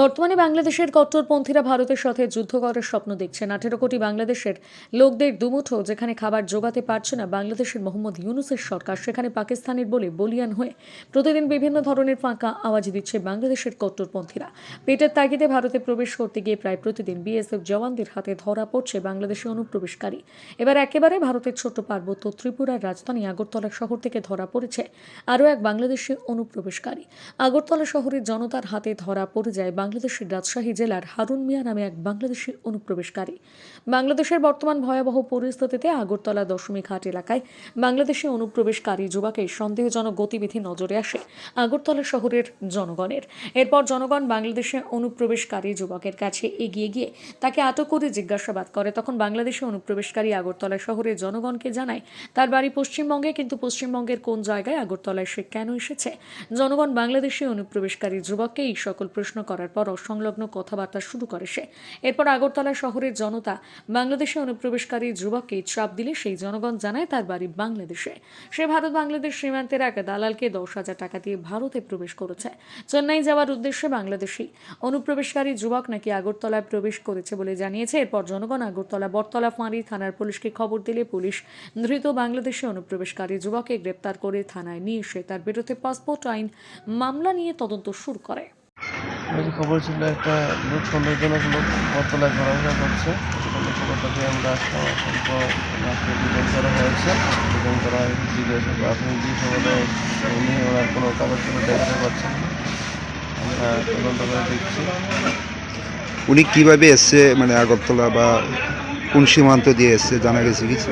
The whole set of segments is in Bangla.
বর্তমানে বাংলাদেশের কট্টরপন্থীরা ভারতের সাথে যুদ্ধ করার স্বপ্ন দেখছেন। 18 কোটি বাংলাদেশের লোকদের দুমুঠো যেখানে খাবার জোগাতে পারছে না বাংলাদেশের মোহাম্মদ ইউনূসের সরকার, সেখানে পাকিস্তানের বলে বলিয়ান হয়ে প্রতিদিন বিভিন্ন ধরনের ফাঁকা আওয়াজ দিচ্ছে বাংলাদেশের কট্টরপন্থীরা। পেটের তাগিদে ভারতে প্রবেশ করতে গিয়ে প্রায় প্রতিদিন বিএসএফ জওয়ানদের হাতে ধরা পড়ছে বাংলাদেশে অনুপ্রবেশকারী। এবার একেবারে ভারতের ছোট্ট পার্বত্য ত্রিপুরার রাজধানী আগরতলা শহর থেকে ধরা পড়েছে আরও এক বাংলাদেশি অনুপ্রবেশকারী। আগরতলা শহরের জনতার হাতে ধরা পড়ে যায় বাংলাদেশের রাজশাহী জেলার হারুন মিয়া নামে এক বাংলাদেশি অনুপ্রবেশকারী। বাংলাদেশের বর্তমান ভয়াবহ পরিস্থিতিতে আগরতলা দশমিক হাট এলাকায় বাংলাদেশি অনুপ্রবেশকারী যুবকের সন্দেহজনক গতিবিধি নজরে আসে আগরতলা শহরের জনগণের। এরপর জনগণ বাংলাদেশে অনুপ্রবেশকারী যুবকের কাছে এগিয়ে গিয়ে তাকে আটক করে জিজ্ঞাসাবাদ করে। তখন বাংলাদেশি অনুপ্রবেশকারী আগরতলা শহরের জনগণকে জানায় তার বাড়ি পশ্চিমবঙ্গে, কিন্তু পশ্চিমবঙ্গের কোন জায়গায়, আগরতলায় সে কেন এসেছে। জনগণ বাংলাদেশি অনুপ্রবেশকারী যুবককে এই সকল প্রশ্ন করার পর অসংলগ্ন কথাবার্তা শুরু করে সে। এরপর আগরতলা শহরের জনতা বাংলাদেশি অনুপ্রবেশকারী যুবককে চাপ দিলে সেই জনগণ জানায় তার বাড়ি বাংলাদেশে। সে ভারত বাংলাদেশ সীমান্তের এক দালালকে 10,000 টাকা দিয়ে ভারতে প্রবেশ করেছে। চেন্নাই যাওয়ার উদ্দেশ্যে বাংলাদেশি অনুপ্রবেশকারী যুবক নাকি আগরতলায় প্রবেশ করেছে বলে জানিয়েছে। এরপর জনগণ আগরতলা বটতলা ফাঁড়ি থানার পুলিশকে খবর দিলে পুলিশ ধৃত বাংলাদেশি অনুপ্রবেশকারী যুবককে গ্রেপ্তার করে থানায় নিয়ে এসে তার বিরুদ্ধে পাসপোর্ট আইন মামলা নিয়ে তদন্ত শুরু করে। খবর ছিল একটা লোক সন্দেহজনক লোক বটতলায় ঘোরাফেরা করছে। খবরটাকে আমরা আসলাম, আসার পর ওনাকে ডিটেন করা হয়েছে। ডিটেন করা জিজ্ঞাসা প্রাথমিক জিজ্ঞাসাবাদে উনি ওনার কোনো কাগজপত্র দেখাতে পারছেন না। আমরা তদন্ত করে দেখছি উনি কিভাবে এসছে, মানে আগরতলা বা কোন সীমান্ত দিয়ে এসছে জানা গেছে কিছু?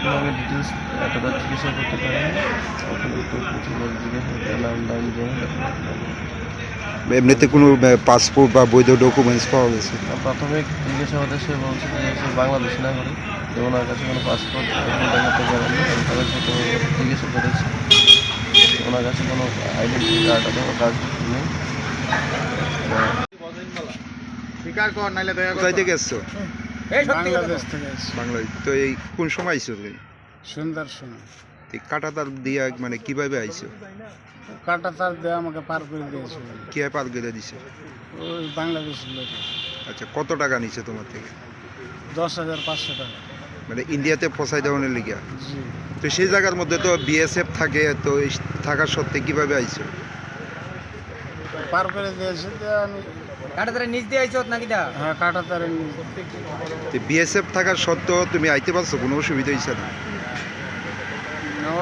কীভাবে ডিটেলস এতটা চিকিৎসা করতে পারেনি। এখন একটু কিছু লোক জিজ্ঞাসা করলাম নাম এমনিতে কোনো পাসপোর্ট বা বৈধ ডকুমেন্টস পাওয়া গেছে? প্রাথমিক জিজ্ঞাসাবাদে সে বলছে যে সে বাংলাদেশ নাগরিক, তো ওনার কাছে কোনো পাসপোর্ট এখন দেখাতে পারেনি। আমি তাদের সাথে জিজ্ঞাসা করেছি, ওনার কাছে কোনো আইডেন্টি কার্ড অথবা কার্ড নেই। কোথায় থেকে এসছো? বাংলাদেশ থেকে এসেছি। বাংলাদেশ। তো এই কোন সময় আইছো তুমি? সুন্দর সময় কাটাতার দিয়া মানে কিভাবে আইছো? কাটা তার দিয়ে আমাকে পার করে দিয়েছিল কে পার করে দিছে? ওই বাংলাদেশের লোক। আচ্ছা, কত টাকা নিছে তোমার থেকে? 10,500 টাকা। মানে ইন্ডিয়াতে ফসাই দেওয়ানের লিগা? জি। তো সেই জায়গার মধ্যে তো বিএসএফ থাকে, তো এই থাকার সত্ত্বে কিভাবে আইছো? পার করে দিয়েছে তো আমি। কাটাতারে নিচ দিয়ে আইছো নাকি দা? হ্যাঁ, কাটা তারে তো বিএসএফ থাকার সত্ত্বেও তুমি আইতে পারছো, কোনো অসুবিধা হয়েছে না?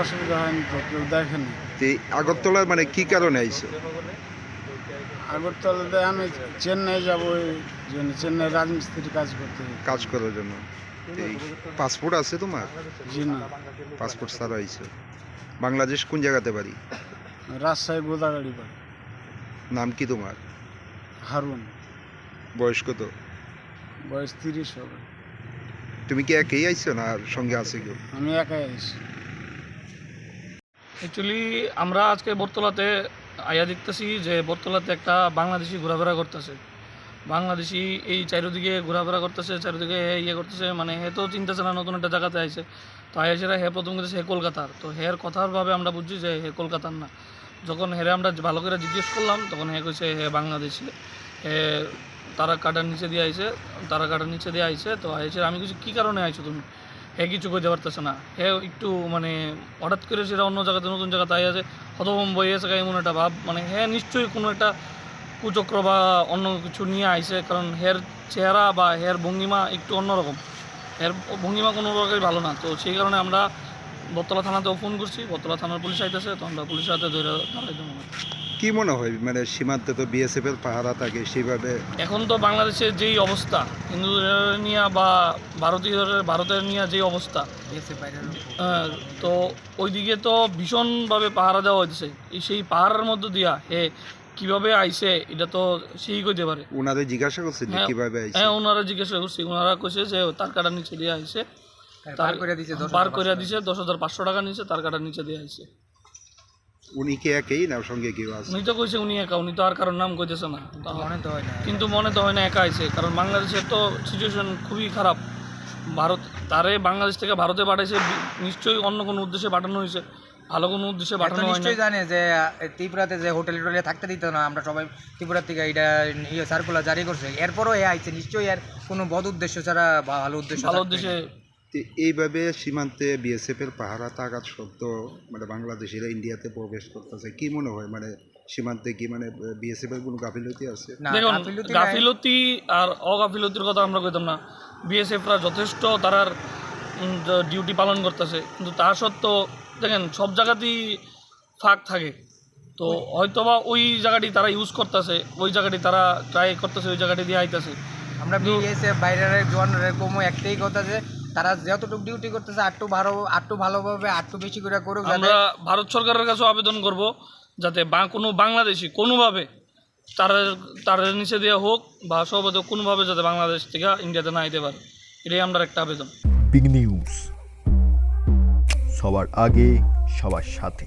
অসুবিধা হয়নি, তো কেউ দেখেনি। তো এই আগরতলার মানে কি কারণে আইছো? আগরতলাতে আমি চেন্নাই যাবো, ওই জন্য চেন্নাই রাজমিস্ত্রি কাজ করতে। কাজ করার জন্য। এই পাসপোর্ট আছে তোমার? জি না, পাসপোর্ট ছাড়া আইছো। বাংলাদেশ কোন জায়গাতে বাড়ি? রাজশাহী গোদাগাড়ি পারে। নাম কি তোমার? হারুন। বয়স কত? বয়স 30 হবে। তুমি কি একাই আইছো না আর সঙ্গে আছে কেউ? আমি একাই আইছি। অ্যাকচুয়ালি আমরা আজকে বটতলাতে আয়া দেখতেছি যে বটতলাতে একটা বাংলাদেশি ঘোরাফেরা করতেছে। বাংলাদেশি এই চারিদিকে ঘোরাফেরা করতেছে, চারিদিকে ইয়ে করতেছে, মানে হে তো চিন্তাছে না নতুন একটা জায়গাতে আইছে। তো আইসেরা হে প্রথম কথা হে কলকাতার, তো হের কথার ভাবে আমরা বুঝছি যে হে কলকাতার না। যখন হেরে আমরা ভালো করে জিজ্ঞেস করলাম তখন হে কইছে হে বাংলাদেশি। হে তারা কাটার নিচে দিয়ে আইছে, তারা কাটার নিচে দিয়ে আইছে। তো আইসে আমি কিছু কী কারণে আইছো তুমি? হে কিছু কইতে পারতেছে না। হে একটু মানে হঠাৎ করে সেটা অন্য জায়গাতে নতুন জায়গাতে আই আছে, হতভম্ব হয়ে আছে এমন একটা ভাব। মানে হে নিশ্চয়ই কোনো একটা কুচক্র বা অন্য কিছু নিয়ে আইছে, কারণ হের চেহারা বা হের ভঙ্গিমা একটু অন্যরকম। হের ভঙ্গিমা কোনো প্রকারই ভালো না। তো সেই কারণে আমরা বটতলা থানাতেও ফোন করছি, বটতলা থানার পুলিশ আইতেছে, তো আমরা পুলিশের হাতে ধরে দাঁড়াই দেবো। কি মনে হয়, মানে সীমান্তে তো বিএসএফ এর পাহারা থাকে, সেইভাবে এখন তো বাংলাদেশের যেই অবস্থা, হিন্দুদের নিয়ে বা ভারতের নিয়ে যেই অবস্থা, তো ওইদিকে তো ভীষণভাবে পাহারা দেওয়া হয়েছে। সেই পাহাড়ের মধ্য দিয়া হে কিভাবে আইছে এটা তো সেই কইতে পারে। ওনাদের জিজ্ঞাসা করছে যে কিভাবে আইছে? হ্যাঁ, ওনারা জিজ্ঞাসা করছি, ওনারা কইছে যে তার কাটার নিচে দিয়ে আইছে, পার করে দিছে 10,500 টাকা নিচে, তার কাটার নিচে দিয়ে আইছে। উনি কি একাই না সঙ্গে কেউ আছে? উনি তো কইছে উনি একা, উনি তো আর কারোর নাম কইতেছে না। কিন্তু মনে তো হয় না একা আইছে, কারণ বাংলাদেশের তো সিচুয়েশন খুবই খারাপ। ভারত তারে বাংলাদেশ থেকে ভারতে পাঠাইছে, নিশ্চয়ই অন্য কোনো উদ্দেশ্যে পাঠানো হয়েছে। ভালো কোনো উদ্দেশ্যে এত পাঠানো হয় না। নিশ্চয়ই জানে যে ত্রিপুরাতে যে হোটেল টোটেলে থাকতে দিত না, আমরা সবাই ত্রিপুরা থেকে এটা সার্কুলার জারি করছে, এরপরও এ আইছে নিশ্চয়ই এর কোনো বদ উদ্দেশ্য ছাড়া ভালো উদ্দেশ্য ভালো থাকবে। উদ্দেশ্যে তো এইভাবে সীমান্তে বিএসএফ এর পাহারা থাকার সত্ত্বেও মানে বাংলাদেশিরা ইন্ডিয়াতে প্রবেশ করতেছে, কি মনে হয় মানে সীমান্তে কি মানে বিএসএফ এর কোনো গাফিলতি আছে? না, দেখুন, গাফিলতি নাই। গাফিলতি আর অগাফিলতির কথা আমরা কইতাম না। বিএসএফরা যথেষ্ট তারার ডিউটি পালন করতেছে, কিন্তু তা সত্ত্বেও দেখেন সব জায়গাতেই ফাঁক থাকে। তো হয়তোবা ওই জায়গাটি তারা ইউজ করতেছে, ওই জায়গাটি তারা ট্রাই করতেছে, ওই জায়গাটি দিয়ে আইতেছে। আমরা বিএসএফ বাইরের জওয়ানের কমও একটাই কথা যে তারা যতটুকু ডিউটি করতেছে আটটু ভালোভাবে আটটু বেশি করে করুক, যাতে আমরা ভারত সরকারের কাছেও আবেদন করব যাতে কোনো বাংলাদেশি কোনোভাবে তার নিচে দেওয়া হোক বা সর্বত কোনোভাবে যাতে বাংলাদেশ থেকে ইন্ডিয়াতে না আইতে পারে, এটাই আমরা একটা আবেদন। বিগ নিউজ, সবার আগে সবার সাথে।